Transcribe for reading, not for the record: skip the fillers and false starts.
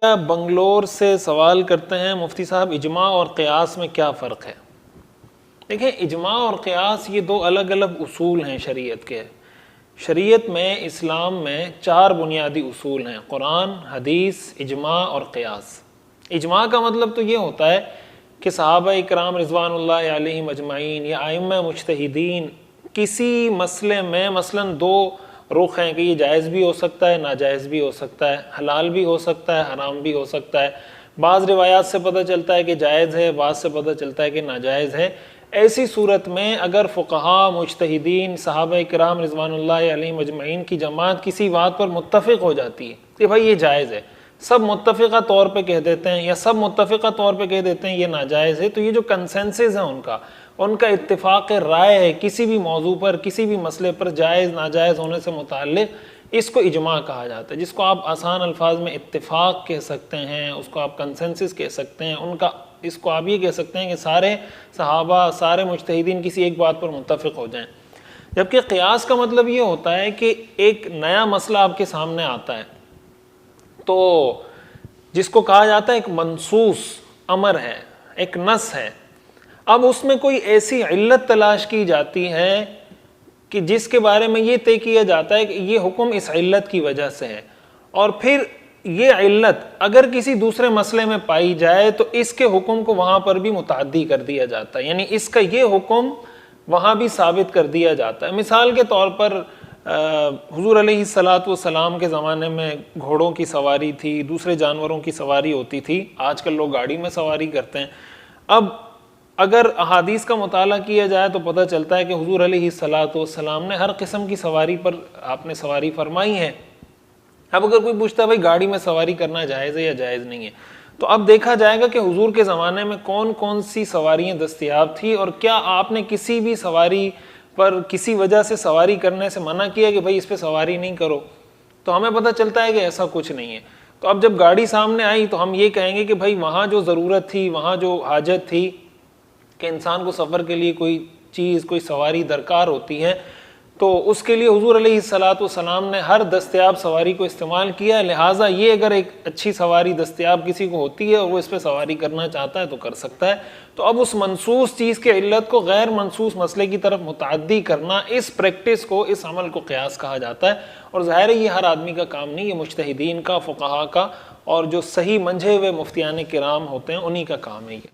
بنگلور سے سوال کرتے ہیں مفتی صاحب اجماع اور قیاس میں کیا فرق ہے؟ دیکھیں، اجماع اور قیاس یہ دو الگ الگ اصول ہیں شریعت کے. شریعت میں، اسلام میں 4 بنیادی اصول ہیں: قرآن، حدیث، اجماع اور قیاس. اجماع کا مطلب تو یہ ہوتا ہے کہ صحابہ اکرام رضوان اللہ علیہم اجمعین یا ائمہ مجتہدین کسی مسئلے میں مثلاً 2 رخ ہیں کہ یہ جائز بھی ہو سکتا ہے، ناجائز بھی ہو سکتا ہے، حلال بھی ہو سکتا ہے، حرام بھی ہو سکتا ہے. بعض روایات سے پتہ چلتا ہے کہ جائز ہے، بعض سے پتہ چلتا ہے کہ ناجائز ہے. ایسی صورت میں اگر فقہاء، مجتہدین، صحابہ کرام رضوان اللہ علیہم اجمعین کی جماعت کسی بات پر متفق ہو جاتی ہے کہ بھائی یہ جائز ہے، سب متفقہ طور پہ کہہ دیتے ہیں یا سب متفقہ طور پہ کہہ دیتے ہیں یہ ناجائز ہے، تو یہ جو کنسنسس ہے ان کا اتفاق رائے ہے کسی بھی موضوع پر، کسی بھی مسئلے پر جائز ناجائز ہونے سے متعلق، اس کو اجماع کہا جاتا ہے، جس کو آپ آسان الفاظ میں اتفاق کہہ سکتے ہیں، اس کو آپ کنسنسس کہہ سکتے ہیں. اس کو آپ یہ کہہ سکتے ہیں کہ سارے صحابہ، سارے مجتہدین کسی ایک بات پر متفق ہو جائیں. جبکہ قیاس کا مطلب یہ ہوتا ہے کہ ایک نیا مسئلہ آپ کے سامنے آتا ہے تو جس کو کہا جاتا ہے ایک منصوص امر ہے، ایک نص ہے. اب اس میں کوئی ایسی علت تلاش کی جاتی ہے کہ جس کے بارے میں یہ طے کیا جاتا ہے کہ یہ حکم اس علت کی وجہ سے ہے، اور پھر یہ علت اگر کسی دوسرے مسئلے میں پائی جائے تو اس کے حکم کو وہاں پر بھی متعدی کر دیا جاتا ہے، یعنی اس کا یہ حکم وہاں بھی ثابت کر دیا جاتا ہے. مثال کے طور پر حضور علیہ السلام کے زمانے میں گھوڑوں کی سواری تھی، دوسرے جانوروں کی سواری ہوتی تھی. آج کل لوگ گاڑی میں سواری کرتے ہیں. اب اگر احادیث کا مطالعہ کیا جائے تو پتہ چلتا ہے کہ حضور علیہ السلام نے ہر قسم کی سواری پر آپ نے سواری فرمائی ہے. اب اگر کوئی پوچھتا ہے بھائی گاڑی میں سواری کرنا جائز ہے یا جائز نہیں ہے، تو اب دیکھا جائے گا کہ حضور کے زمانے میں کون کون سی سواریاں دستیاب تھی، اور کیا آپ نے کسی بھی سواری پر کسی وجہ سے سواری کرنے سے منع کیا کہ بھائی اس پہ سواری نہیں کرو. تو ہمیں پتہ چلتا ہے کہ ایسا کچھ نہیں ہے. تو اب جب گاڑی سامنے آئی تو ہم یہ کہیں گے کہ بھائی وہاں جو ضرورت تھی، وہاں جو حاجت تھی کہ انسان کو سفر کے لیے کوئی چیز، کوئی سواری درکار ہوتی ہے، تو اس کے لیے حضور علیہ السلام نے ہر دستیاب سواری کو استعمال کیا. لہٰذا یہ اگر ایک اچھی سواری دستیاب کسی کو ہوتی ہے اور وہ اس پہ سواری کرنا چاہتا ہے تو کر سکتا ہے. تو اب اس منصوص چیز کی علت کو غیر منصوص مسئلے کی طرف متعدی کرنا، اس پریکٹس کو، اس عمل کو قیاس کہا جاتا ہے. اور ظاہر ہے یہ ہر آدمی کا کام نہیں، یہ مجتہدین کا، فقہاء کا، اور جو صحیح منجھے ہوئے مفتیان کرام ہوتے ہیں انہی کا کام ہے یہ.